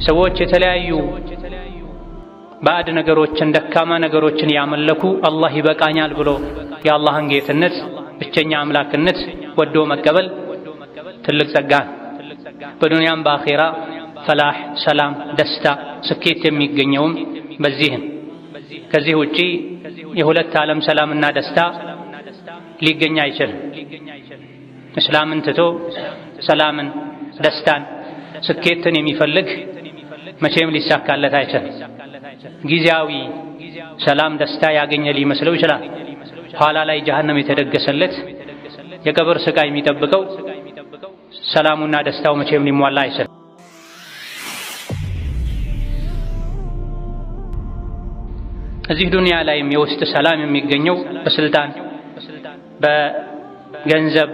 ሰዎች የተለያዩ ባዕድ ነገሮችን ደካማ ነገሮችን ያመለኩ አላህ ይበቃኛል ብሎ የአላህን ጌትነት ብቸኛ አምላክነት ወዶ መቀበል ትልቅ ጸጋ በዱንያም በአኺራ ፈላህ ሰላም ደስታ ስኬት የሚገኘውም በዚህም ከዚህ ውጪ የሁለት ዓለም ሰላምና ደስታ ሊገኝ አይችልም። እስላምን ትቶ ሰላምን ደስታን ስኬትን የሚፈልግ መቼም ሊሳካለት አይችልም። ጊዜያዊ ሰላም ደስታ ያገኘ ሊመስለው ይችላል። ኋላ ላይ ጀሃነም የተደገሰለት የቀብር ስቃይ የሚጠብቀው ሰላሙና ደስታው መቼም ሊሟላ አይችልም። እዚህ ዱንያ ላይም የውስጥ ሰላም የሚገኘው በስልጣን በገንዘብ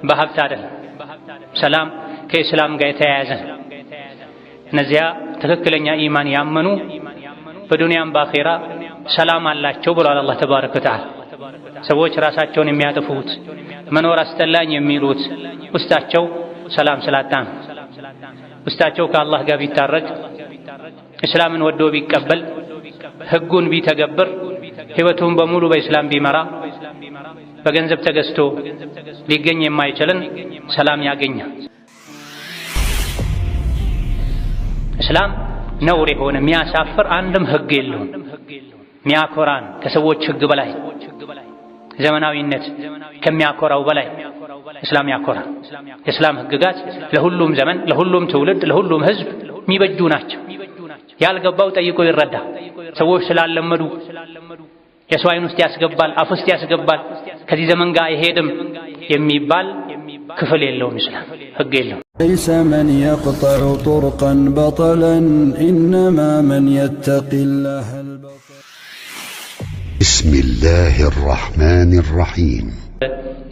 በሀብት አይደለም። ሰላም ከእስላም ጋር የተያያዘ እነዚያ ትክክለኛ ኢማን ያመኑ በዱንያም በአኺራ ሰላም አላቸው ብሏል አላህ ተባረከ ወተዓላ። ሰዎች ራሳቸውን የሚያጠፉት መኖር አስጠላኝ የሚሉት ውስጣቸው ሰላም ስላጣ ነው። ውስጣቸው ከአላህ ጋር ቢታረቅ እስላምን ወዶ ቢቀበል ህጉን ቢተገብር ህይወቱን በሙሉ በእስላም ቢመራ በገንዘብ ተገዝቶ ሊገኝ የማይችልን ሰላም ያገኛል። እስላም ነውር የሆነ የሚያሳፍር አንድም ህግ የለውም። ሚያኮራን ከሰዎች ህግ በላይ ዘመናዊነት ከሚያኮራው በላይ እስላም ያኮራል። የእስላም ህግጋት ለሁሉም ዘመን፣ ለሁሉም ትውልድ፣ ለሁሉም ህዝብ የሚበጁ ናቸው። ያልገባው ጠይቆ ይረዳ። ሰዎች ስላለመዱ የሰው አይን ውስጥ ያስገባል፣ አፍ ውስጥ ያስገባል፣ ከዚህ ዘመን ጋር አይሄድም የሚባል ክፍል የለውም። እስላም ህግ የለውም። ليس من يقطع طرقا بطلا إنما من يتقي الله البطل. بسم الله الرحمن الرحيم.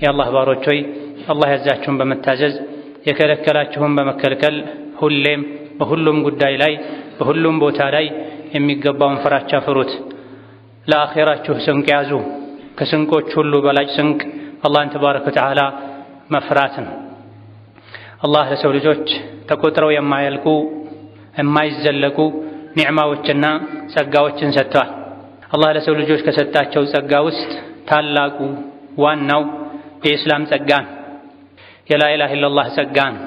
يا الله باروች ሆይ አላህ ያዛችሁን በመታዘዝ የከለከላችሁን በመከልከል ሁሌም በሁሉም ጉዳይ ላይ በሁሉም ቦታ ላይ የሚገባውን ፍራቻ ፍሩት። ለአኺራችሁ ስንቅ ያዙ። ከስንቆች ሁሉ በላጭ ስንቅ አላህን ተባረከ ወተዓላ መፍራት ነው። አላህ ለሰው ልጆች ተቆጥረው የማያልቁ የማይዘለቁ ኒዕማዎችና ጸጋዎችን ሰጥቷል። አላህ ለሰው ልጆች ከሰጣቸው ጸጋ ውስጥ ታላቁ ዋናው የኢስላም ጸጋ ነው። የላኢላሃ ኢለላህ ጸጋ ነው።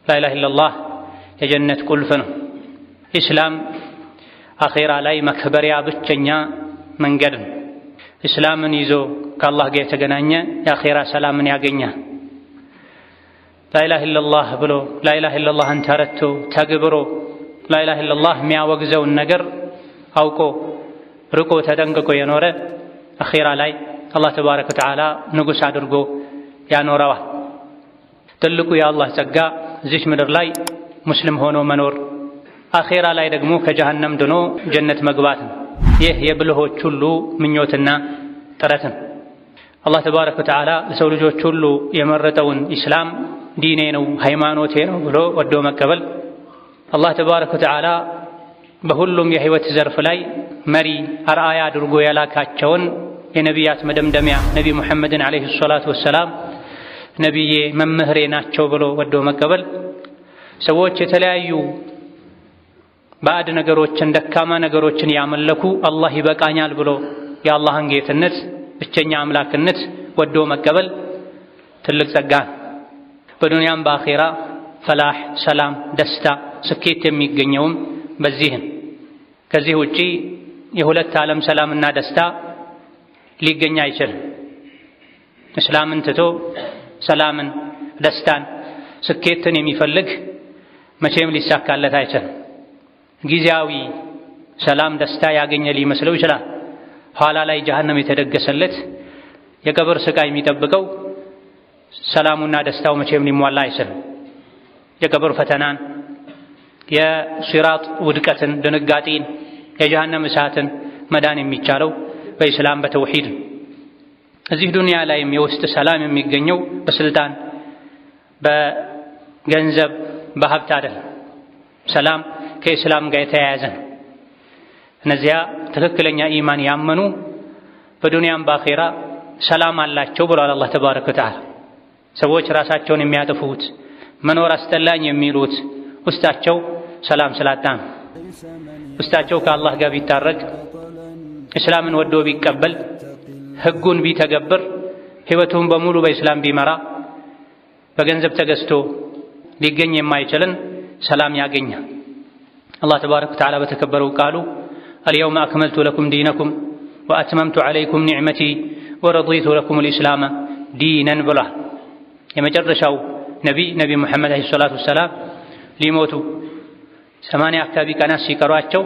ላኢላሃ ኢለላህ የጀነት ቁልፍ ነው። ኢስላም አኺራ ላይ መክበሪያ ብቸኛ መንገድ ነው። ኢስላምን ይዞ ከአላህ ጋር የተገናኘ የአኺራ ሰላምን ያገኛል። ላኢላሃ ኢለላህ ብሎ ላኢላሃ ኢለላህን ተረድቶ ተግብሮ ላኢላሃ ኢለላህ የሚያወግዘውን ነገር አውቆ ርቆ ተጠንቅቆ የኖረ አኺራ ላይ አላህ ተባረከ ወተዓላ ንጉሥ አድርጎ ያኖረዋል። ትልቁ የአላህ ጸጋ እዚች ምድር ላይ ሙስሊም ሆኖ መኖር፣ አኺራ ላይ ደግሞ ከጀሃነም ድኖ ጀነት መግባት ነው። ይህ የብልሆች ሁሉ ምኞትና ጥረት ነው። አላህ ተባረከ ወተዓላ ለሰው ልጆች ሁሉ የመረጠውን ኢስላም ዲኔ ነው ሃይማኖቴ ነው ብሎ ወዶ መቀበል፣ አላህ ተባረከ ወተዓላ በሁሉም የህይወት ዘርፍ ላይ መሪ አርአያ አድርጎ ያላካቸውን የነቢያት መደምደሚያ ነቢ ሙሐመድን ዓለይሂ ሰላቱ ወሰላም ነቢዬ መምህሬ ናቸው ብሎ ወዶ መቀበል፣ ሰዎች የተለያዩ ባዕድ ነገሮችን ደካማ ነገሮችን ያመለኩ አላህ ይበቃኛል ብሎ የአላህን ጌትነት ብቸኛ አምላክነት ወዶ መቀበል ትልቅ ጸጋ በዱንያም በአኺራ ፈላህ ሰላም ደስታ ስኬት የሚገኘውም በዚህም ከዚህ ውጪ የሁለት ዓለም ሰላምና ደስታ ሊገኝ አይችልም። እስላምን ትቶ ሰላምን ደስታን ስኬትን የሚፈልግ መቼም ሊሳካለት አይችልም። ጊዜያዊ ሰላም ደስታ ያገኘ ሊመስለው ይችላል። ኋላ ላይ ጀሃነም የተደገሰለት የቀብር ስቃይ የሚጠብቀው ሰላሙና ደስታው መቼም ሊሟላ አይችልም። የቀብር ፈተናን፣ የሲራጥ ውድቀትን፣ ድንጋጤን፣ የጀሃነም እሳትን መዳን የሚቻለው በኢስላም በተውሂድ። እዚህ ዱንያ ላይም የውስጥ ሰላም የሚገኘው በስልጣን በገንዘብ በሀብት አይደለም። ሰላም ከኢስላም ጋር የተያያዘ ነው። እነዚያ ትክክለኛ ኢማን ያመኑ በዱንያም በአኺራ ሰላም አላቸው ብሏል አላህ ተባረከ ወተዓላ። ሰዎች ራሳቸውን የሚያጠፉት መኖር አስጠላኝ የሚሉት ውስጣቸው ሰላም ስላጣ ነው። ውስጣቸው ከአላህ ጋር ቢታረቅ እስላምን ወዶ ቢቀበል ህጉን ቢተገብር ህይወቱን በሙሉ በእስላም ቢመራ በገንዘብ ተገዝቶ ሊገኝ የማይችልን ሰላም ያገኛል። አላህ ተባረከ ወተዓላ በተከበረው ቃሉ አልየውመ አክመልቱ ለኩም ዲነኩም ወአትመምቱ ዐለይኩም ኒዕመቲ ወረዲቱ ለኩም አልኢስላመ ዲነን ብሏል። የመጨረሻው ነቢ ሙሐመድ ዓለይሂ ሰላቱ ወሰላም ሊሞቱ 80 አካባቢ ቀናት ሲቀሯቸው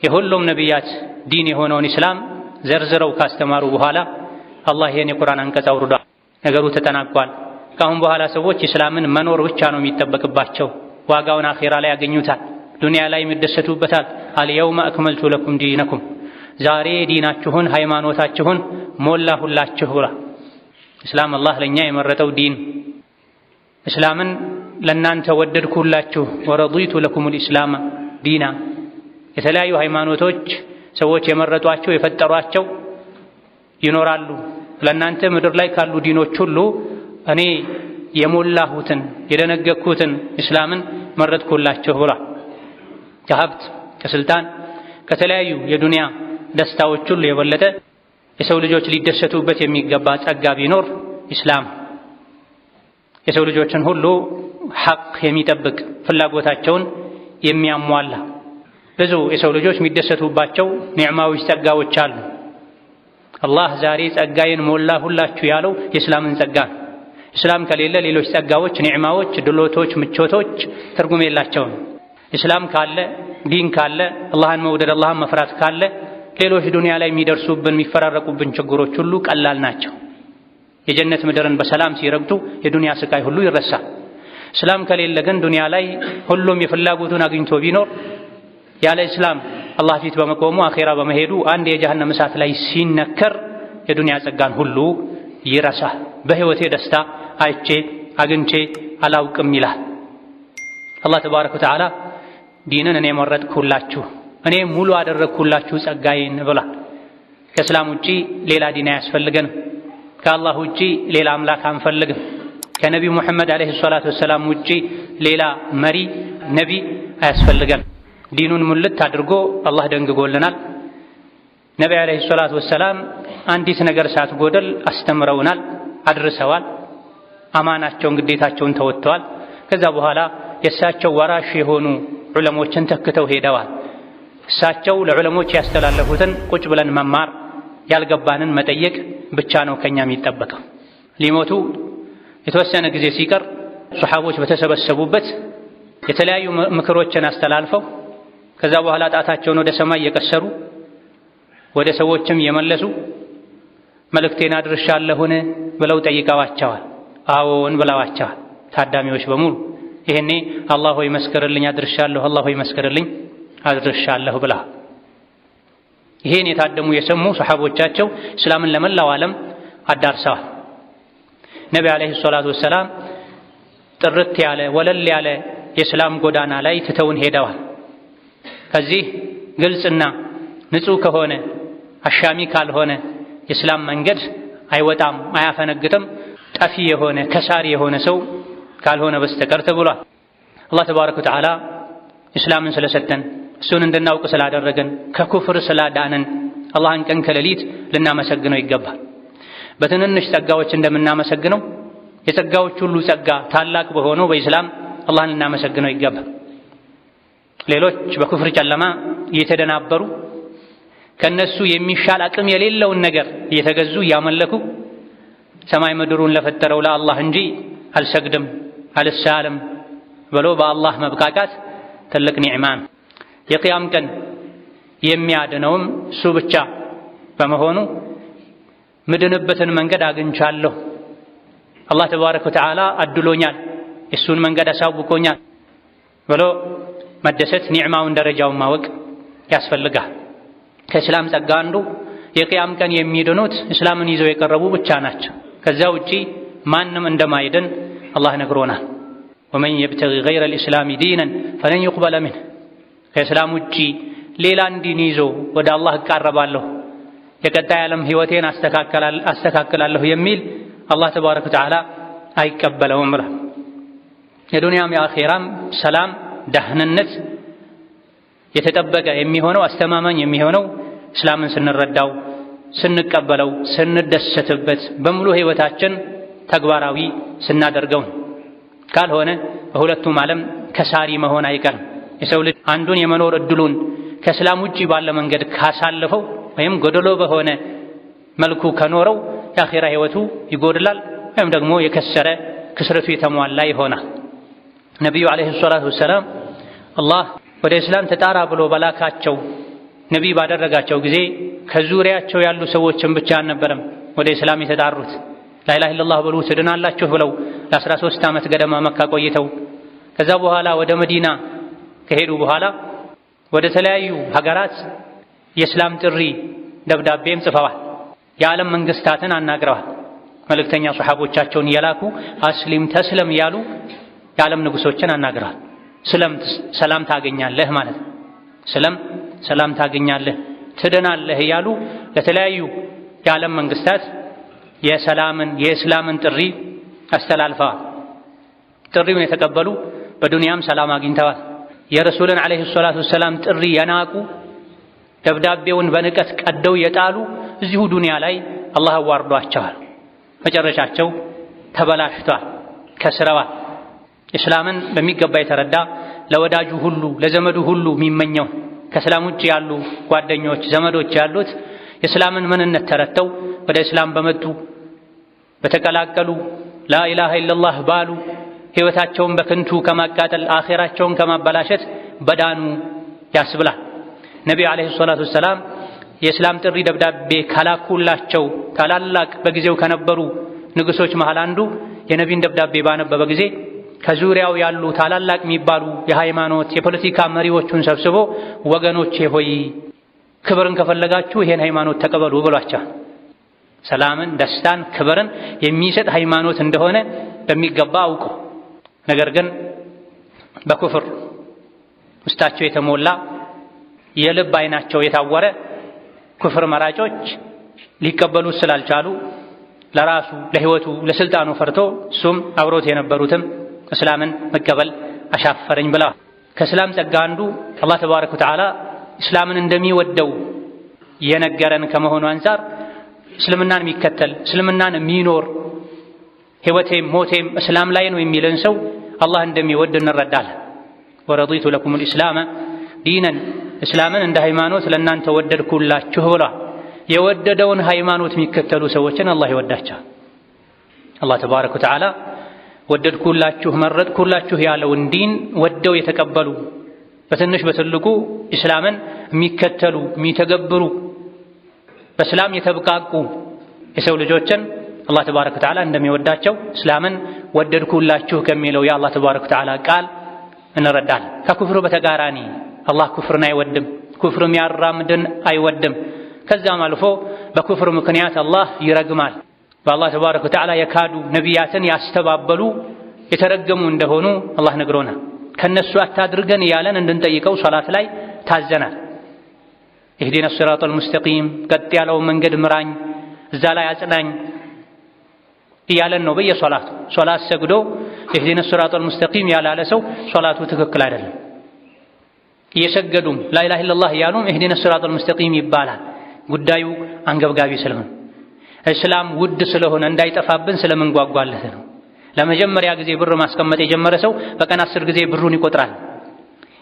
የሁሉም ነቢያት ዲን የሆነውን ኢስላም ዘርዝረው ካስተማሩ በኋላ አላህ ይህን የቁርአን አንቀጽ አውርዷል። ነገሩ ተጠናቋል። ከአሁን በኋላ ሰዎች ኢስላምን መኖር ብቻ ነው የሚጠበቅባቸው። ዋጋውን አኼራ ላይ ያገኙታል፣ ዱንያ ላይ የሚደሰቱበታል። አልየውመ አክመልቱ ለኩም ዲነኩም፣ ዛሬ ዲናችሁን ሃይማኖታችሁን ሞላሁላችሁ ብሏል። እስላም አላህ ለእኛ የመረጠው ዲን፣ እስላምን ለእናንተ ወደድኩላችሁ። ወረዲቱ ለኩም ልኢስላመ ዲና፣ የተለያዩ ሃይማኖቶች ሰዎች የመረጧቸው የፈጠሯቸው ይኖራሉ። ለእናንተ ምድር ላይ ካሉ ዲኖች ሁሉ እኔ የሞላሁትን የደነገግኩትን እስላምን መረጥኩላችሁ ብሏል። ከሀብት ከስልጣን ከተለያዩ የዱንያ ደስታዎች ሁሉ የበለጠ የሰው ልጆች ሊደሰቱበት የሚገባ ጸጋ ቢኖር ኢስላም፣ የሰው ልጆችን ሁሉ ሐቅ የሚጠብቅ ፍላጎታቸውን የሚያሟላ ብዙ የሰው ልጆች የሚደሰቱባቸው ኒዕማዎች ጸጋዎች አሉ። አላህ ዛሬ ጸጋዬን ሞላሁላችሁ ያለው የእስላምን ጸጋ ነው። እስላም ከሌለ ሌሎች ጸጋዎች፣ ኒዕማዎች፣ ድሎቶች፣ ምቾቶች ትርጉም የላቸውም። እስላም ካለ ዲን ካለ አላህን መውደድ አላህን መፍራት ካለ ሌሎች ዱንያ ላይ የሚደርሱብን የሚፈራረቁብን ችግሮች ሁሉ ቀላል ናቸው። የጀነት ምድርን በሰላም ሲረግጡ የዱንያ ስቃይ ሁሉ ይረሳል። እስላም ከሌለ ግን ዱንያ ላይ ሁሉም የፍላጎቱን አግኝቶ ቢኖር ያለ እስላም አላህ ፊት በመቆሙ አኼራ በመሄዱ አንድ የጀሃነም እሳት ላይ ሲነከር የዱንያ ጸጋን ሁሉ ይረሳል። በህይወቴ ደስታ አይቼ አግኝቼ አላውቅም ይላል። አላህ ተባረከ ወተዓላ ዲንን እኔ መረጥኩላችሁ እኔ ሙሉ አደረግኩላችሁ ጸጋዬን ብሏል። ከእስላም ውጪ ሌላ ዲን አያስፈልገንም። ከአላህ ውጪ ሌላ አምላክ አንፈልግም። ከነቢዩ ሙሐመድ ዓለይሂ ሰላቱ ወሰላም ውጪ ሌላ መሪ ነቢ አያስፈልገንም። ዲኑን ሙልት አድርጎ አላህ ደንግጎልናል። ነቢ ዓለይሂ ሰላቱ ወሰላም አንዲት ነገር ሳትጎደል አስተምረውናል፣ አድርሰዋል። አማናቸውን ግዴታቸውን ተወጥተዋል። ከዛ በኋላ የእሳቸው ወራሽ የሆኑ ዑለሞችን ተክተው ሄደዋል። እሳቸው ለዑለሞች ያስተላለፉትን ቁጭ ብለን መማር፣ ያልገባንን መጠየቅ ብቻ ነው ከኛ የሚጠበቀው። ሊሞቱ የተወሰነ ጊዜ ሲቀር ሱሐቦች በተሰበሰቡበት የተለያዩ ምክሮችን አስተላልፈው ከዛ በኋላ ጣታቸውን ወደ ሰማይ እየቀሰሩ ወደ ሰዎችም የመለሱ መልእክቴን አድርሻለሁን ብለው ጠይቀዋቸዋል። አዎን ብለዋቸዋል ታዳሚዎች በሙሉ። ይሄኔ አላህ ሆይ መስክርልኝ አድርሻለሁ፣ አላህ ሆይ መስክርልኝ አድርሻለሁ ብላ ይሄን የታደሙ የሰሙ ሰሐቦቻቸው እስላምን ለመላው ዓለም አዳርሰዋል። ነቢ ዓለይሂ ሰላቱ ወሰላም ጥርት ያለ ወለል ያለ የእስላም ጎዳና ላይ ትተውን ሄደዋል። ከዚህ ግልጽና ንጹህ ከሆነ አሻሚ ካልሆነ የእስላም መንገድ አይወጣም አያፈነግጥም ጠፊ የሆነ ከሳሪ የሆነ ሰው ካልሆነ በስተቀር ተብሏል። አላህ ተባረከ ወተዓላ እስላምን ስለሰጠን እሱን እንድናውቅ ስላደረገን ከኩፍር ስላዳነን አላህን ቀን ከሌሊት ልናመሰግነው ይገባል። በትንንሽ ጸጋዎች እንደምናመሰግነው የጸጋዎች ሁሉ ጸጋ ታላቅ በሆነው በኢስላም አላህን ልናመሰግነው ይገባል። ሌሎች በኩፍር ጨለማ እየተደናበሩ ከነሱ የሚሻል አቅም የሌለውን ነገር እየተገዙ እያመለኩ ሰማይ ምድሩን ለፈጠረው ለአላህ እንጂ አልሰግድም አልሳለም ብሎ በአላህ መብቃቃት ትልቅ ኒዕማ ነው። የቂያም ቀን የሚያድነውም እሱ ብቻ በመሆኑ ምድንበትን መንገድ አግኝቻለሁ፣ አላህ ተባረከ ወተዓላ አድሎኛል፣ እሱን መንገድ አሳውቆኛል ብሎ መደሰት ኒዕማውን ደረጃውን ማወቅ ያስፈልጋል። ከእስላም ጸጋ አንዱ የቂያም ቀን የሚድኑት እስላምን ይዘው የቀረቡ ብቻ ናቸው። ከዛ ውጪ ማንም እንደማይድን አላህ ነግሮናል። ወመን የብተጊ ገይረ ልእስላሚ ዲነን ፈለን ዩቅበለ ሚንህ፣ ከእስላም ውጪ ሌላን ዲን ይዞ ወደ አላህ እቃረባለሁ የቀጣይ ዓለም ህይወቴን አስተካክላለሁ የሚል አላህ ተባረከ ወተዓላ አይቀበለውም ብሏል። የዱንያም የአኼራም ሰላም ደህንነት የተጠበቀ የሚሆነው አስተማማኝ የሚሆነው እስላምን ስንረዳው፣ ስንቀበለው፣ ስንደሰትበት በሙሉ ህይወታችን ተግባራዊ ስናደርገው ካልሆነ በሁለቱም ዓለም ከሳሪ መሆን አይቀርም። የሰው ልጅ አንዱን የመኖር እድሉን ከእስላም ውጪ ባለ መንገድ ካሳለፈው ወይም ጎደሎ በሆነ መልኩ ከኖረው የአኺራ ህይወቱ ይጎድላል ወይም ደግሞ የከሰረ ክስረቱ የተሟላ ይሆናል። ነቢዩ ዓለይሂ ሰላቱ ወሰላም አላህ ወደ እስላም ተጣራ ብሎ በላካቸው ነቢይ ባደረጋቸው ጊዜ ከዙሪያቸው ያሉ ሰዎችን ብቻ አልነበረም ወደ እስላም የተጣሩት። ላኢላሃ ኢለላህ ብሉ ትድናላችሁ ብለው ለ13 ዓመት ገደማ መካ ቆይተው ከዛ በኋላ ወደ መዲና ከሄዱ በኋላ ወደ ተለያዩ ሀገራት የእስላም ጥሪ ደብዳቤም ጽፈዋል። የዓለም መንግስታትን አናግረዋል። መልእክተኛ ሱሐቦቻቸውን እየላኩ አስሊም ተስለም እያሉ የዓለም ንጉሶችን አናግረዋል። ሰላም ታገኛለህ ማለት ነው። ሰላም ታገኛለህ ትድናለህ እያሉ ለተለያዩ የዓለም መንግስታት የእስላምን ጥሪ አስተላልፈዋል። ጥሪውን የተቀበሉ በዱንያም ሰላም አግኝተዋል። የረሱልን ዓለይሂ ሰላቱ ወሰላም ጥሪ የናቁ ደብዳቤውን በንቀት ቀደው የጣሉ እዚሁ ዱንያ ላይ አላህ አዋርዷቸዋል። መጨረሻቸው ተበላሽቷል፣ ከስረዋል። እስላምን በሚገባ የተረዳ ለወዳጁ ሁሉ ለዘመዱ ሁሉ የሚመኘው ከእስላም ውጭ ያሉ ጓደኞች ዘመዶች ያሉት የእስላምን ምንነት ተረድተው ወደ እስላም በመጡ በተቀላቀሉ ላኢላሃ ኢለላህ ባሉ ሕይወታቸውን በከንቱ ከማቃጠል አኺራቸውን ከማበላሸት በዳኑ ያስብላል። ነቢዩ ዓለይሂ ሰላቱ ወሰላም የእስላም ጥሪ ደብዳቤ ካላኩላቸው ታላላቅ በጊዜው ከነበሩ ንጉሶች መሃል አንዱ የነቢይን ደብዳቤ ባነበበ ጊዜ ከዙሪያው ያሉ ታላላቅ የሚባሉ የሃይማኖት የፖለቲካ መሪዎቹን ሰብስቦ ወገኖቼ ሆይ ክብርን ከፈለጋችሁ ይሄን ሃይማኖት ተቀበሉ ብሏቸዋል። ሰላምን፣ ደስታን፣ ክብርን የሚሰጥ ሃይማኖት እንደሆነ በሚገባ አውቁ። ነገር ግን በኩፍር ውስጣቸው የተሞላ የልብ አይናቸው የታወረ ኩፍር መራጮች ሊቀበሉት ስላልቻሉ ለራሱ ለህይወቱ ለስልጣኑ ፈርቶ እሱም አብሮት የነበሩትም እስላምን መቀበል አሻፈረኝ ብለዋል። ከእስላም ጸጋ አንዱ አላህ ተባረከ ወተዓላ እስላምን እንደሚወደው የነገረን ከመሆኑ አንፃር እስልምናን የሚከተል እስልምናን የሚኖር ህይወቴም ሞቴም እስላም ላይ ነው የሚልን ሰው አላህ እንደሚወድ እንረዳለን። ወረዲቱ ለኩሙል ኢስላመ ዲነን እስላምን እንደ ሃይማኖት ለእናንተ ወደድኩላችሁ ብሏል። የወደደውን ሃይማኖት የሚከተሉ ሰዎችን አላህ ይወዳቸዋል። አላህ ተባረከ ወተዓላ ወደድኩላችሁ መረጥኩላችሁ ያለውን ዲን ወደው የተቀበሉ በትንሽ በትልቁ እስላምን የሚከተሉ የሚተገብሩ በእስላም የተብቃቁ የሰው ልጆችን አላህ ተባረከ ወተዓላ እንደሚወዳቸው እስላምን ወደድኩላችሁ ከሚለው የአላህ ተባረከ ወተዓላ ቃል እንረዳለን። ከኩፍሩ በተቃራኒ አላህ ኩፍርን አይወድም፣ ኩፍር የሚያራምድን አይወድም። ከዛም አልፎ በኩፍር ምክንያት አላህ ይረግማል። በአላህ ተባረከ ወተዓላ የካዱ ነቢያትን ያስተባበሉ የተረገሙ እንደሆኑ አላህ ነግሮናል። ከነሱ አታድርገን እያለን እንድንጠይቀው ሶላት ላይ ታዘናል። ኢህዲነ ሲራጠል ሙስተቂም ቀጥ ያለውን መንገድ ምራኝ፣ እዛ ላይ አጽናኝ እያለን ነው በየሶላቱ። ሶላት ሰግዶ ኢህዲነ ሲራጠል ሙስተቂም ያላለ ሰው ሶላቱ ትክክል አይደለም። እየሰገዱም ላኢላሃ ኢለላህ እያሉም ኢህዲነ ሲራጠል ሙስተቂም ይባላል። ጉዳዩ አንገብጋቢ ስለሆነ እስላም ውድ ስለሆነ እንዳይጠፋብን ስለምንጓጓለት ነው። ለመጀመሪያ ጊዜ ብር ማስቀመጥ የጀመረ ሰው በቀን 10 ጊዜ ብሩን ይቆጥራል።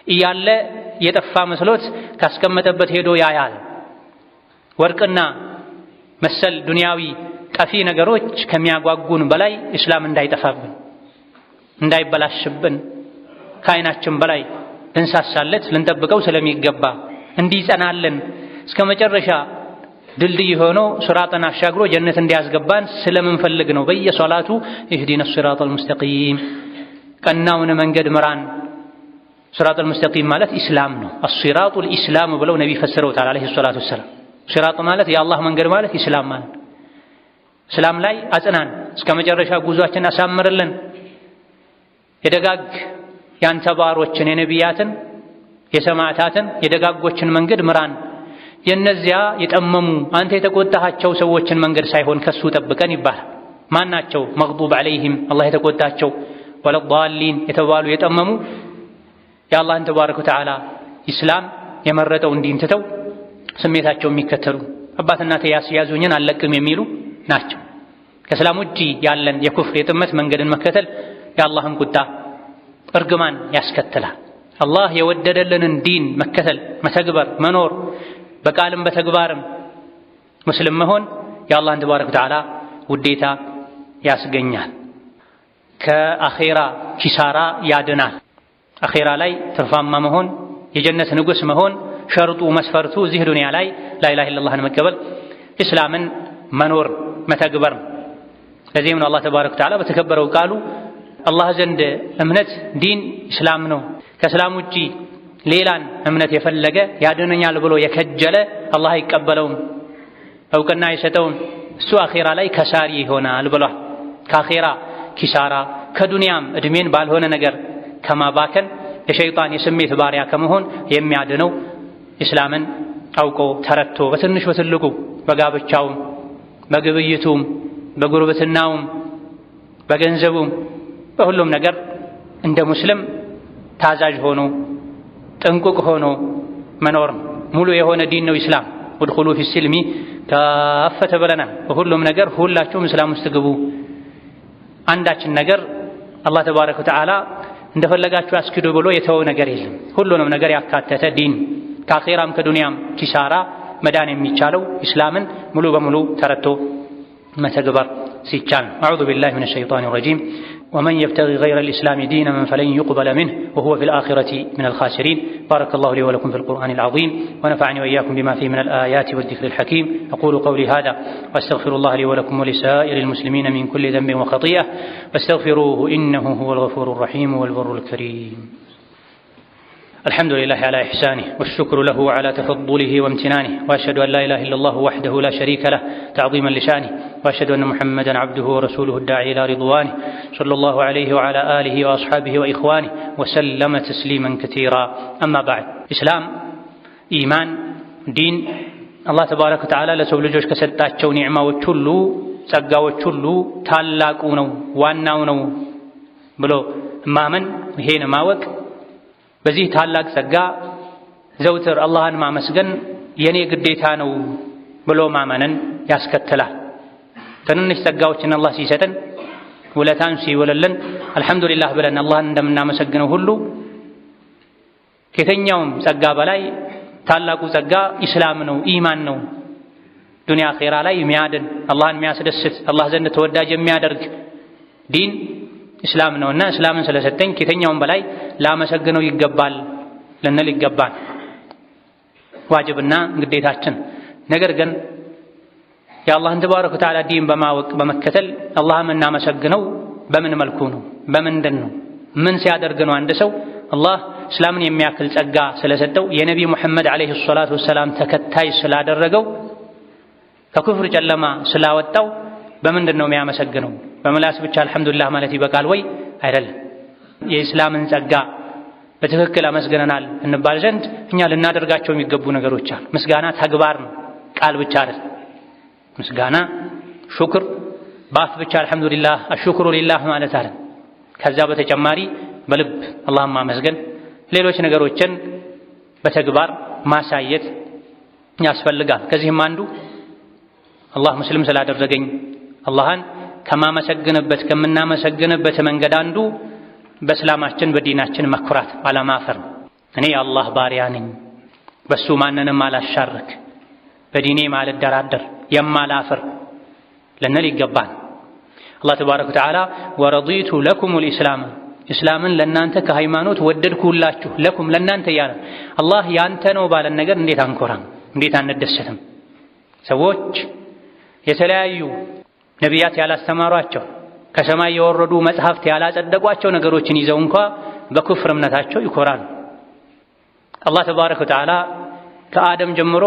እያለ የጠፋ መስሎት ካስቀመጠበት ሄዶ ያያል። ወርቅና መሰል ዱንያዊ ቀፊ ነገሮች ከሚያጓጉን በላይ እስላም እንዳይጠፋብን እንዳይበላሽብን ከዓይናችን በላይ ልንሳሳለት ልንጠብቀው ስለሚገባ እንዲጸናለን እስከ መጨረሻ ድልድይ ሆኖ ሲራጥን አሻግሮ ጀነት እንዲያስገባን ስለምንፈልግ ነው በየሶላቱ ኢህዲነ ሲራጠል ሙስተቂም ቀናውን መንገድ ምራን። ሲራጠል ሙስተቂም ማለት ኢስላም ነው። አሲራጡል ኢስላም ብለው ነቢ ፈስረውታል አለይሂ ሰላቱ ወሰላም። ሲራጥ ማለት የአላህ መንገድ ማለት ኢስላም ማለት እስላም ላይ አጽናን፣ እስከ መጨረሻ ጉዟችን አሳምርልን። የደጋግ ያንተ ባሮችን የነቢያትን የሰማዕታትን የደጋጎችን መንገድ ምራን። የነዚያ የጠመሙ አንተ የተቆጣሃቸው ሰዎችን መንገድ ሳይሆን ከሱ ጠብቀን ይባላል። ማናቸው? መግዱብ ዐለይሂም አላህ የተቆጣቸው፣ ወለዷሊን የተባሉ የጠመሙ የአላህን ተባረከ ወተዓላ ኢስላም የመረጠውን ዲን ትተው ስሜታቸው የሚከተሉ አባት እናቴ ያስያዙኝን አልለቅም የሚሉ ናቸው። ከእስላም ውጪ ያለን የኩፍር የጥመት መንገድን መከተል የአላህን ቁጣ እርግማን ያስከትላል። አላህ የወደደልንን ዲን መከተል መተግበር መኖር በቃልም በተግባርም ሙስሊም መሆን የአላህን ተባረከ ወተዓላ ውዴታ ያስገኛል። ከአኼራ ኪሳራ ያድናል። አኼራ ላይ ትርፋማ መሆን የጀነት ንጉስ መሆን ሸርጡ መስፈርቱ እዚህ ዱንያ ላይ ላኢላሃ ኢለላህን መቀበል ኢስላምን መኖር መተግበር። ለዚህም ነው አላህ ተባረከ ወተዓላ በተከበረው ቃሉ አላህ ዘንድ እምነት ዲን ኢስላም ነው፣ ከእስላም ውጪ ሌላን እምነት የፈለገ ያድነኛል ብሎ የከጀለ አላህ አይቀበለውም፣ እውቅና አይሰጠውም፣ እሱ አኼራ ላይ ከሳሪ ይሆናል ብሏል። ከአኼራ ኪሳራ ከዱንያም እድሜን ባልሆነ ነገር ከማባከን የሸይጣን የስሜት ባሪያ ከመሆን የሚያድነው ኢስላምን አውቆ ተረድቶ በትንሽ በትልቁ በጋብቻውም በግብይቱም በጉርብትናውም በገንዘቡም በሁሉም ነገር እንደ ሙስሊም ታዛዥ ሆኖ ጥንቁቅ ሆኖ መኖር ሙሉ የሆነ ዲን ነው ኢስላም። ወድኹሉ ፊስልሚ ካፈተ ብለናል። በሁሉም ነገር ሁላችሁም እስላም ውስጥ ግቡ። አንዳችን ነገር አላህ ተባረከ ወተዓላ እንደፈለጋችሁ አስኪዱ ብሎ የተወው ነገር የለም። ሁሉንም ነገር ያካተተ ዲን ከአኼራም ከዱንያም ኪሳራ መዳን የሚቻለው ኢስላምን ሙሉ በሙሉ ተረድቶ መተግበር ሲቻል። አዑዙ ቢላሂ ሚነ ሸይጣኒ ረጂም ومن يبتغي غير الإسلام دينا فلن يقبل منه وهو في الآخرة من الخاسرين. بارك الله لي ولكم في القرآن العظيم ونفعني وإياكم بما فيه من الآيات والذكر الحكيم. أقول قولي هذا وأستغفر الله لي ولكم ولسائر المسلمين من كل ذنب وخطيئة فاستغفروه إنه هو الغفور الرحيم والبر الكريم. الحمد لله على إحسانه والشكر له على تفضله وامتنانه وأشهد أن لا إله إلا الله وحده لا شريك له تعظيما لشانه وأشهد أن محمدا عبده ورسوله الداعي إلى رضوانه صلى الله عليه وعلى آله وأصحابه وإخوانه وسلم تسليما كثيرا. أما بعد إسلام إيمان دين الله تبارك وتعالى لسو لجوش كسداتشو نعمة وچلو ጸጋ وچلو ታላቁ ነው ዋናው ነው ብሎ ማመን ይሄን ማወቅ በዚህ ታላቅ ጸጋ ዘውትር አላህን ማመስገን የኔ ግዴታ ነው ብሎ ማመንን ያስከትላል። ትንንሽ ጸጋዎችን አላህ ሲሰጠን ውለታን ሲወለልን አልሐምዱሊላህ ብለን አላህን እንደምናመሰግነው ሁሉ ከየትኛውም ጸጋ በላይ ታላቁ ጸጋ ኢስላም ነው፣ ኢማን ነው። ዱንያ አኼራ ላይ የሚያድን አላህን የሚያስደስት አላህ ዘንድ ተወዳጅ የሚያደርግ ዲን ኢስላም ነውና እስላምን ስለሰጠኝ ከየትኛውም በላይ ላመሰግነው ይገባል ልንል ይገባል። ዋጅብና ግዴታችን። ነገር ግን የአላህን ተባረከ ወተዓላ ዲን በማወቅ በመከተል አላህን እናመሰግነው በምን መልኩ ነው? በምንድን ነው? ምን ሲያደርግ ነው? አንድ ሰው አላህ እስላምን የሚያክል ጸጋ ስለሰጠው የነቢ ሙሐመድ ዓለይሂ ሰላቱ ወሰላም ተከታይ ስላደረገው ከኩፍር ጨለማ ስላወጣው በምንድን ነው የሚያመሰግነው? በመላስ ብቻ አልሐምዱሊላህ ማለት ይበቃል ወይ? አይደለም። የእስላምን ጸጋ በትክክል አመስግነናል እንባል ዘንድ እኛ ልናደርጋቸው የሚገቡ ነገሮች አሉ። ምስጋና ተግባር ነው፣ ቃል ብቻ አይደለም። ምስጋና ሹክር በአፍ ብቻ አልሐምዱሊላህ አሽኩሩ ሊላህ ማለት አይደለም። ከዛ በተጨማሪ በልብ አላህን ማመስገን፣ ሌሎች ነገሮችን በተግባር ማሳየት ያስፈልጋል። ከዚህም አንዱ አላህ ሙስሊም ስላደረገኝ አላህን ከማመሰግንበት ከምናመሰግንበት መንገድ አንዱ በእስላማችን በዲናችን መኩራት አለማፈር። እኔ የአላህ ባሪያ ነኝ፣ በሱ ማንንም አላሻርክ፣ በዲኔ ማልደራደር፣ የማላፍር ልንል ይገባል። አላህ ተባረከ ወተዓላ ወረዲቱ ለኩም ልኢስላም ኢስላምን ለእናንተ ከሃይማኖት ወደድኩላችሁ፣ ለኩም ለእናንተ እያለ አላህ ያንተ ነው ባለን ነገር እንዴት አንኮራም? እንዴት አንደሰትም? ሰዎች የተለያዩ ነቢያት ያላስተማሯቸው ከሰማይ የወረዱ መጽሐፍት ያላጸደቋቸው ነገሮችን ይዘው እንኳ በኩፍር እምነታቸው ይኮራሉ። አላህ ተባረከ ወተዓላ ከአደም ጀምሮ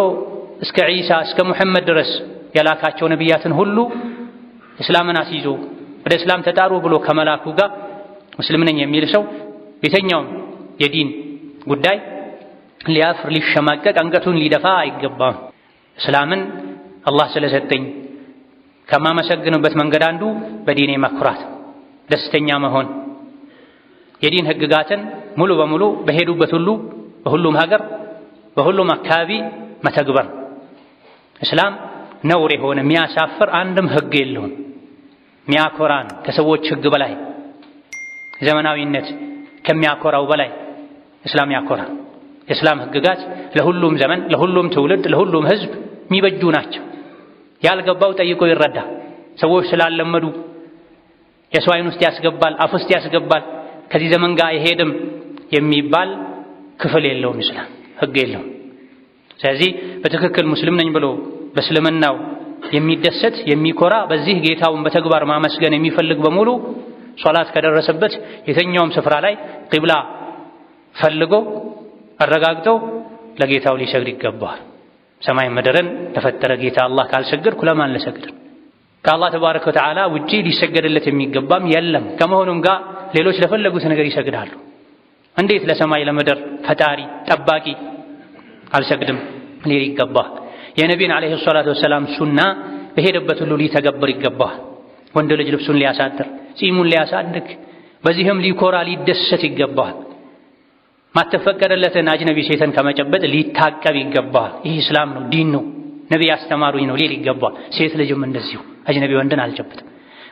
እስከ ዒሳ እስከ ሙሐመድ ድረስ የላካቸው ነቢያትን ሁሉ እስላምን አስይዞ ወደ እስላም ተጣሩ ብሎ ከመላኩ ጋር ሙስሊም ነኝ የሚል ሰው የተኛውም የዲን ጉዳይ ሊያፍር ሊሸማቀቅ አንገቱን ሊደፋ አይገባም። እስላምን አላህ ስለሰጠኝ ከማመሰግንበት መንገድ አንዱ በዲኔ መኩራት፣ ደስተኛ መሆን፣ የዲን ህግጋትን ሙሉ በሙሉ በሄዱበት ሁሉ በሁሉም ሀገር በሁሉም አካባቢ መተግበር። እስላም ነውር የሆነ የሚያሳፍር አንድም ህግ የለውም። ሚያኮራን ከሰዎች ህግ በላይ ዘመናዊነት ከሚያኮራው በላይ እስላም ያኮራ። የእስላም ህግጋት ለሁሉም ዘመን፣ ለሁሉም ትውልድ፣ ለሁሉም ህዝብ የሚበጁ ናቸው። ያልገባው ጠይቆ ይረዳ። ሰዎች ስላለመዱ የሰው አይን ውስጥ ያስገባል፣ አፍ ውስጥ ያስገባል፣ ከዚህ ዘመን ጋር አይሄድም የሚባል ክፍል የለውም። እስላም ህግ የለውም። ስለዚህ በትክክል ሙስሊም ነኝ ብሎ በእስልምናው የሚደሰት የሚኮራ በዚህ ጌታውን በተግባር ማመስገን የሚፈልግ በሙሉ ሶላት ከደረሰበት የትኛውም ስፍራ ላይ ቂብላ ፈልጎ አረጋግጦ ለጌታው ሊሰግድ ይገባል። ሰማይ ምድርን ለፈጠረ ጌታ አላህ ካልሰገድኩ ለማን ልሰግድ? ከአላህ ተባረከ ወተዓላ ውጪ ሊሰገድለት የሚገባም የለም። ከመሆኑም ጋር ሌሎች ለፈለጉት ነገር ይሰግዳሉ። እንዴት ለሰማይ ለምድር ፈጣሪ ጠባቂ አልሰግድም ሊል ይገባል? የነቢይን ዓለይሂ ሰላቱ ወሰላም ሱና በሄደበት ሁሉ ሊተገብር ይገባል። ወንድ ልጅ ልብሱን ሊያሳድር ጺሙን ሊያሳድግ በዚህም ሊኮራ ሊደሰት ይገባል። ማተፈቀደለትን አጅነቢ ሴትን ከመጨበጥ ሊታቀብ ይገባል። ይህ እስላም ነው፣ ዲን ነው፣ ነቢይ አስተማሩኝ ነው ሊል ይገባል። ሴት ልጅም እንደዚሁ አጅነቢ ወንድን አልጨብጥም።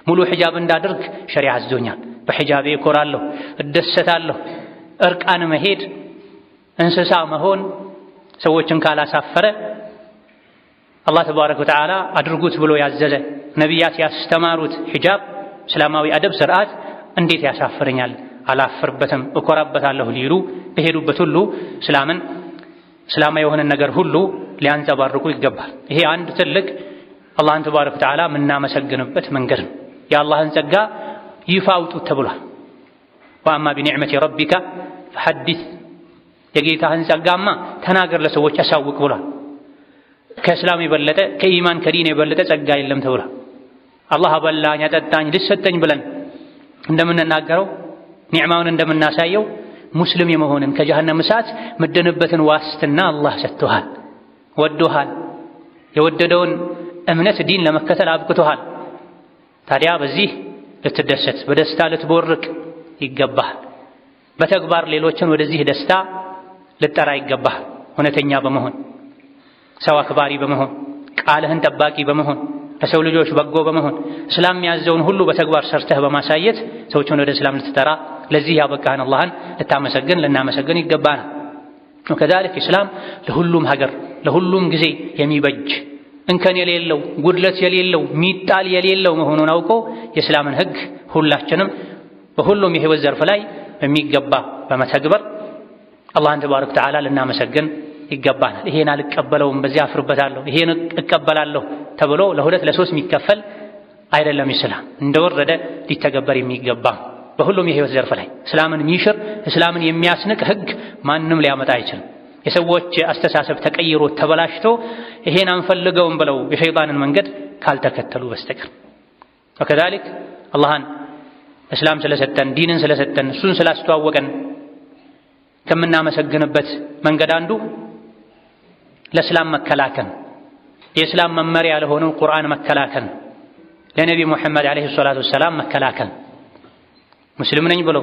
ሙሉ ሒጃብ እንዳድርግ ሸሪዓ አዞኛል። በሒጃቤ እኮራለሁ፣ እደሰታለሁ። እርቃን መሄድ እንስሳ መሆን ሰዎችን ካላሳፈረ አላህ ተባረከ ወተዓላ አድርጉት ብሎ ያዘዘ ነቢያት ያስተማሩት ሒጃብ እስላማዊ አደብ ስርዓት እንዴት ያሳፍረኛል? አላፍርበትም፣ እኮራበታለሁ ሊሉ በሄዱበት ሁሉ እስላማዊ የሆነ ነገር ሁሉ ሊያንጸባርቁ ይገባል። ይሄ አንድ ትልቅ አላህን ተባረከ ወተዓላ የምናመሰግንበት መንገድ ነው። የአላህን ጸጋ ይፋ አውጡት ተብሏል። ወአማ ቢኒዕመቲ ረቢካ ፈሐዲስ፣ የጌታህን ጸጋማ ተናገር ለሰዎች አሳውቅ ብሏል። ከእስላም የበለጠ ከኢማን ከዲን የበለጠ ጸጋ የለም ተብሏል። አላህ አበላኝ አጠጣኝ ልሰጠኝ ብለን እንደምንናገረው ኒዕማውን እንደምናሳየው ሙስሊም የመሆንን ከጀሃነም እሳት ምድንበትን ዋስትና አላህ ሰጥቶሃል፣ ወዶሃል፣ የወደደውን እምነት ዲን ለመከተል አብቅቶሃል። ታዲያ በዚህ ልትደሰት በደስታ ልትቦርቅ ይገባሃል። በተግባር ሌሎችን ወደዚህ ደስታ ልጠራ ይገባሃል። እውነተኛ በመሆን ሰው አክባሪ በመሆን ቃልህን ጠባቂ በመሆን ለሰው ልጆች በጎ በመሆን እስላም ያዘውን ሁሉ በተግባር ሰርተህ በማሳየት ሰዎችን ወደ እስላም ልትጠራ ለዚህ ያበቃህን አላህን ልታመሰግን ልናመሰግን ይገባናል። ወከዛሊክ እስላም ለሁሉም ሀገር ለሁሉም ጊዜ የሚበጅ እንከን የሌለው ጉድለት የሌለው ሚጣል የሌለው መሆኑን አውቆ የእስላምን ሕግ ሁላችንም በሁሉም የህይወት ዘርፍ ላይ በሚገባ በመተግበር አላህን ተባረከ ወተዓላ ልናመሰግን ይገባናል። ይሄን አልቀበለውም በዚህ አፍርበታለሁ ይሄን እቀበላለሁ ተብሎ ለሁለት ለሶስት የሚከፈል አይደለም። እስላም እንደወረደ ሊተገበር የሚገባ በሁሉም የህይወት ዘርፍ ላይ እስላምን የሚሽር እስላምን የሚያስንቅ ህግ ማንም ሊያመጣ አይችልም። የሰዎች አስተሳሰብ ተቀይሮ ተበላሽቶ ይሄን አንፈልገውም ብለው የሸይጣንን መንገድ ካልተከተሉ በስተቀር ወከዛሊክ አላህን እስላም ስለሰጠን ዲንን ስለሰጠን እሱን ስላስተዋወቀን ከምናመሰግንበት መንገድ አንዱ ለእስላም መከላከል የእስላም መመሪያ ለሆነው ቁርአን መከላከል ለነቢይ ሙሐመድ ዓለይሂ ሰላቱ ወሰላም መከላከል ሙስሊም ነኝ ብሎ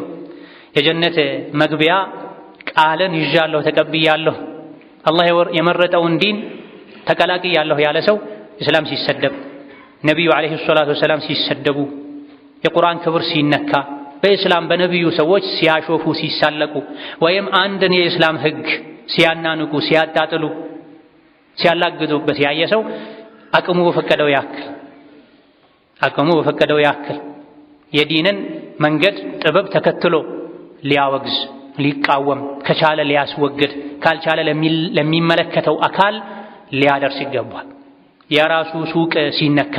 የጀነት መግቢያ ቃልን ይዣለሁ ተቀብያለሁ አላህ የመረጠውን ዲን ተቀላቅያለሁ ያለ ሰው እስላም ሲሰደብ ነቢዩ ዓለይሂ ሰላቱ ወሰላም ሲሰደቡ የቁርአን ክብር ሲነካ በእስላም በነቢዩ ሰዎች ሲያሾፉ ሲሳለቁ ወይም አንድን የእስላም ህግ ሲያናንቁ ሲያጣጥሉ ሲያላግጡበት ያየ ሰው አቅሙ በፈቀደው ያክል የዲንን መንገድ ጥበብ ተከትሎ ሊያወግዝ ሊቃወም ከቻለ ሊያስወግድ ካልቻለ ለሚመለከተው አካል ሊያደርስ ይገባል። የራሱ ሱቅ ሲነካ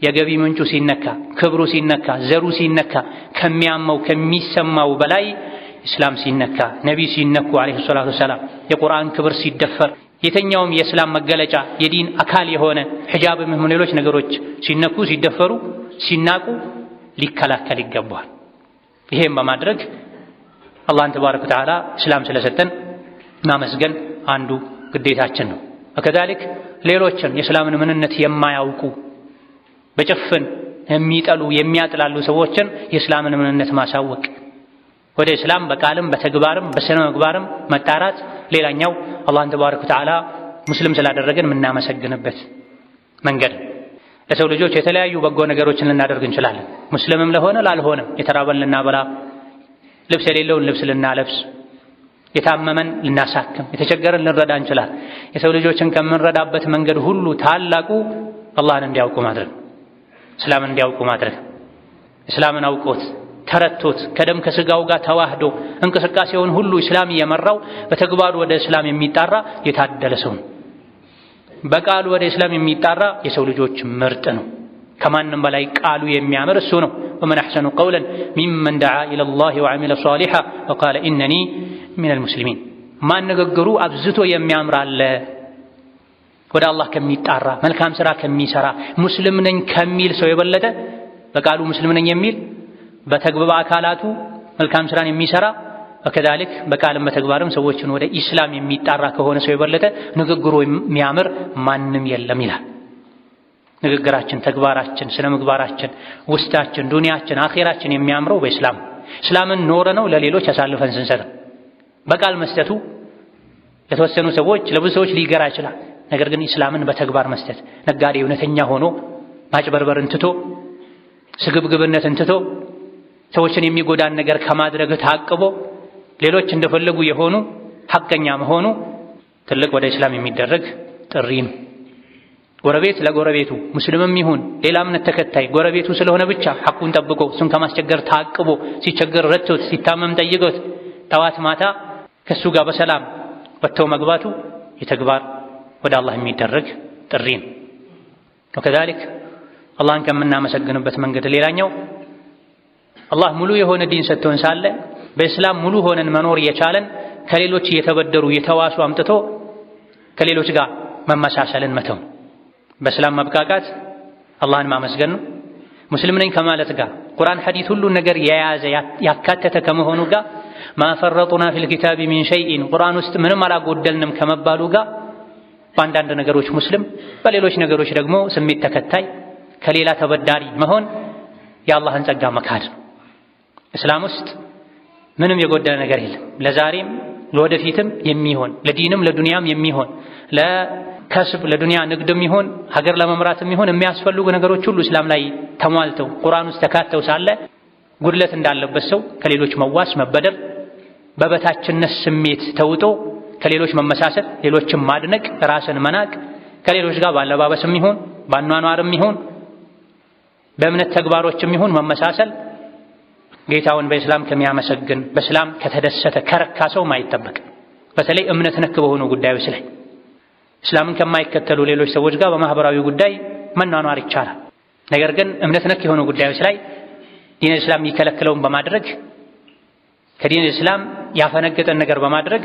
የገቢ ምንጩ ሲነካ ክብሩ ሲነካ ዘሩ ሲነካ ከሚያመው ከሚሰማው በላይ እስላም ሲነካ ነቢይ ሲነኩ ዓለይሂ ሰላቱ ወሰላም የቁርአን ክብር ሲደፈር የተኛውም የእስላም መገለጫ የዲን አካል የሆነ ሒጃብም ሆነ ሌሎች ነገሮች ሲነኩ ሲደፈሩ ሲናቁ ሊከላከል ይገባል። ይሄን በማድረግ አላህን ተባረከ ወተዓላ እስላም ስለሰጠን ማመስገን አንዱ ግዴታችን ነው። ወከዛሊክ ሌሎችን የእስላምን ምንነት የማያውቁ በጭፍን የሚጠሉ የሚያጥላሉ ሰዎችን የእስላምን ምንነት ማሳወቅ ወደ እስላም በቃልም በተግባርም በስነ ምግባርም መጣራት ሌላኛው አላህን ተባረከ ወተዓላ ሙስሊም ስላደረገን የምናመሰግንበት መንገድ። ለሰው ልጆች የተለያዩ በጎ ነገሮችን ልናደርግ እንችላለን። ሙስሊምም ለሆነ ላልሆነም የተራበን ልናበላ፣ ልብስ የሌለውን ልብስ ልናለብስ፣ የታመመን ልናሳክም፣ የተቸገረን ልንረዳ እንችላለን። የሰው ልጆችን ከምንረዳበት መንገድ ሁሉ ታላቁ አላህን እንዲያውቁ ማድረግ፣ እስላምን እንዲያውቁ ማድረግ። እስላምን አውቆት ተረቶት ከደም ከስጋው ጋር ተዋህዶ እንቅስቃሴውን ሁሉ እስላም እየመራው በተግባሩ ወደ እስላም የሚጣራ የታደለ ሰው ነው። በቃሉ ወደ እስላም የሚጣራ የሰው ልጆች ምርጥ ነው። ከማንም በላይ ቃሉ የሚያምር እሱ ነው። ወመን አሕሰኑ ቀውለን ሚመን ደዓ ኢለላሂ ወዐሚለ ሷሊሐ ወቃለ ኢነኒ ሚነል ሙስሊሚን። ማን ንግግሩ አብዝቶ የሚያምር አለ ወደ አላህ ከሚጣራ መልካም ሥራ ከሚሰራ ሙስሊም ነኝ ከሚል ሰው የበለጠ በቃሉ ሙስሊም ነኝ የሚል በተግባር አካላቱ መልካም ሥራን የሚሰራ ወከዛሊክ በቃልም በተግባርም ሰዎችን ወደ ኢስላም የሚጣራ ከሆነ ሰው የበለጠ ንግግሩ የሚያምር ማንም የለም ይላል። ንግግራችን፣ ተግባራችን፣ ስነ ምግባራችን፣ ውስጣችን፣ ዱንያችን፣ አኺራችን የሚያምረው በእስላም እስላምን ኖረ ነው ለሌሎች አሳልፈን ስንሰጥ። በቃል መስጠቱ ለተወሰኑ ሰዎች ለብዙ ሰዎች ሊገራ ይችላል። ነገር ግን እስላምን በተግባር መስጠት ነጋዴ እውነተኛ ሆኖ ማጭበርበርን ትቶ ስግብግብነትን ትቶ ሰዎችን የሚጎዳን ነገር ከማድረግ ታቅቦ ሌሎች እንደፈለጉ የሆኑ ሐቀኛ መሆኑ ትልቅ ወደ እስላም የሚደረግ ጥሪ ነው። ጎረቤት ለጎረቤቱ ሙስሊምም ይሁን ሌላ እምነት ተከታይ ጎረቤቱ ስለሆነ ብቻ ሐቁን ጠብቆ እሱን ከማስቸገር ታቅቦ ሲቸገር ረድቶት ሲታመም ጠይቆት ጠዋት ማታ ከሱ ጋር በሰላም ወጥተው መግባቱ የተግባር ወደ አላህ የሚደረግ ጥሪ ነው። ወከዛሊክ አላህን ከምናመሰግንበት መንገድ ሌላኛው አላህ ሙሉ የሆነ ዲን ሰጥቶን ሳለ በእስላም ሙሉ ሆነን መኖር የቻለን ከሌሎች እየተበደሩ የተዋሱ አምጥቶ ከሌሎች ጋር መመሳሰልን መተው። በእስላም መብቃቃት አላህን ማመስገን ነው። ሙስሊም ነኝ ከማለት ጋር ቁርአን ሐዲስ ሁሉ ነገር የያዘ ያካተተ ከመሆኑ ጋር ማፈረጡና ፊል ኪታቢ ሚን ሸይኢን ቁርአን ውስጥ ምንም አላጎደልንም ከመባሉ ጋር በአንዳንድ ነገሮች ሙስሊም በሌሎች ነገሮች ደግሞ ስሜት ተከታይ ከሌላ ተበዳሪ መሆን የአላህን ጸጋ መካድ ነው። እስላም ውስጥ ምንም የጎደለ ነገር የለም። ለዛሬም ለወደፊትም የሚሆን ለዲንም ለዱንያም የሚሆን ለከስብ ለዱንያ ንግድም ይሆን ሀገር ለመምራትም ይሆን የሚያስፈልጉ ነገሮች ሁሉ እስላም ላይ ተሟልተው ቁርአን ውስጥ ተካተው ሳለ ጉድለት እንዳለበት ሰው ከሌሎች መዋስ መበደር፣ በበታችነት ስሜት ተውጦ ከሌሎች መመሳሰል፣ ሌሎችን ማድነቅ፣ ራስን መናቅ፣ ከሌሎች ጋር ባለባበስም ይሆን ባኗኗርም ይሆን በእምነት ተግባሮችም ይሆን መመሳሰል ጌታውን በእስላም ከሚያመሰግን በእስላም ከተደሰተ ከረካ ሰው ማይጠበቅ። በተለይ እምነት ነክ በሆኑ ጉዳዮች ላይ እስላምን ከማይከተሉ ሌሎች ሰዎች ጋር በማህበራዊ ጉዳይ መኗኗር ይቻላል። ነገር ግን እምነት ነክ የሆኑ ጉዳዮች ላይ ዲን እስላም የሚከለክለውን በማድረግ ከዲን እስላም ያፈነገጠን ነገር በማድረግ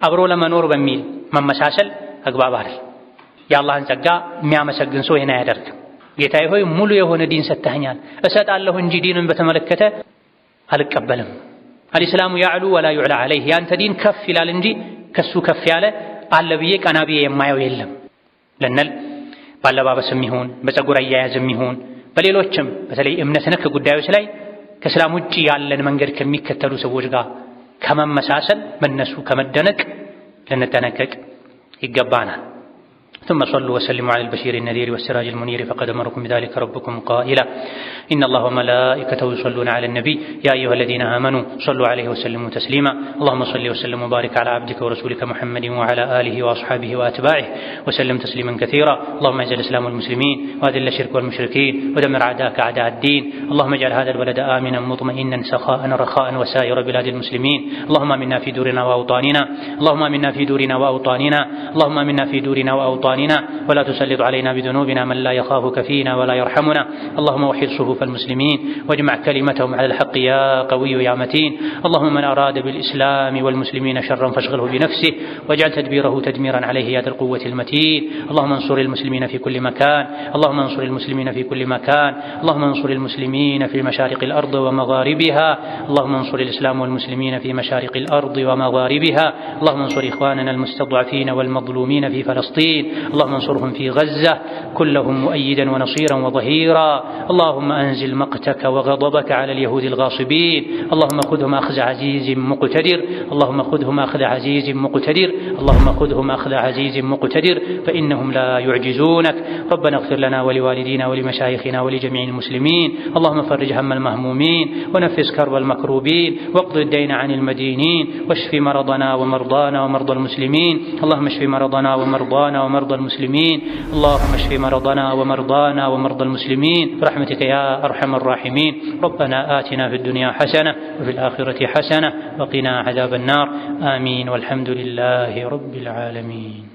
አብሮ ለመኖር በሚል መመሳሰል አግባብ አይደል። የአላህን ጸጋ የሚያመሰግን ሰው ይሄን አያደርግም። ጌታዬ ሆይ ሙሉ የሆነ ዲን ሰጥተኸኛል እሰጣለሁ እንጂ ዲንን በተመለከተ አልቀበልም። አልእስላሙ ያዕሉ ወላ ዩዕላ ዐለይህ ያንተ ዲን ከፍ ይላል እንጂ ከሱ ከፍ ያለ አለ ብዬ ቀና ብዬ የማየው የለም ለነል ባለባበስም ይሁን በፀጉር አያያዝም ይሁን በሌሎችም በተለይ እምነት ነክ ጉዳዮች ላይ ከእስላም ውጪ ያለን መንገድ ከሚከተሉ ሰዎች ጋር ከመመሳሰል በእነሱ ከመደነቅ ልንጠነቀቅ ይገባናል። ثم صلوا وسلموا على البشير النذير والسراج المنير فقد أمركم بذلك ربكم قائلا إن الله وملائكته يصلون على النبي يا أيها الذين آمنوا صلوا عليه وسلموا تسليما اللهم صل وسلم وبارك على عبدك ورسولك محمد وعلى آله وأصحابه وأتباعه وسلم تسليما كثيرا اللهم اعز الإسلام والمسلمين وأذل الشرك والمشركين ودمر أعداءك أعداء الدين اللهم اجعل هذا البلد آمنا مطمئنا سخاء رخاء وسائر بلاد المسلمين اللهم آمنا في دورنا وأوطاننا اللهم آمنا في دورنا وأوطاننا اللهم آمنا في دورنا وأوطاننا ولا تسلط علينا بذنوبنا من لا يخافك فينا ولا يرحمنا اللهم وحد صفوف المسلمين واجمع كلمتهم على الحق يا قوي يا متين اللهم من أراد بالإسلام والمسلمين شرا فاشغله بنفسه واجعل تدبيره تدميرا عليه يا ذا القوة المتين اللهم انصر المسلمين في كل مكان اللهم انصر المسلمين في كل مكان اللهم انصر المسلمين في مشارق الأرض ومغاربها اللهم انصر الإسلام والمسلمين في مشارق الأرض ومغاربها اللهم انصر إخواننا المستضعفين والمظلومين في فلسطين اللهم انصرهم في غزة كلهم مؤيدا ونصيرا وظهيرا. اللهم أنزل مقتك وغضبك على اليهود الغاصبين. اللهم خذهم أخذ عزيز مقتدر. اللهم خذهم أخذ عزيز مقتدر. اللهم خذهم أخذ عزيز مقتدر فإنهم لا يعجزونك. ربنا اغفر لنا ولوالدينا ولمشايخنا ولجميع المسلمين. اللهم فرج هم المهمومين ونفس كرب المكروبين واقض الدين عن المدينين واشف مرضنا ومرضانا ومرضى المسلمين. اللهم اشف مرضنا ومرضانا ومرضى المسلمين. اللهم اشف مرضنا ومرضانا ومرضى المسلمين برحمتك يا أرحم الراحمين. ربنا آتنا في الدنيا حسنة وفي الآخرة حسنة وقنا عذاب النار. آمين والحمد لله رب العالمين.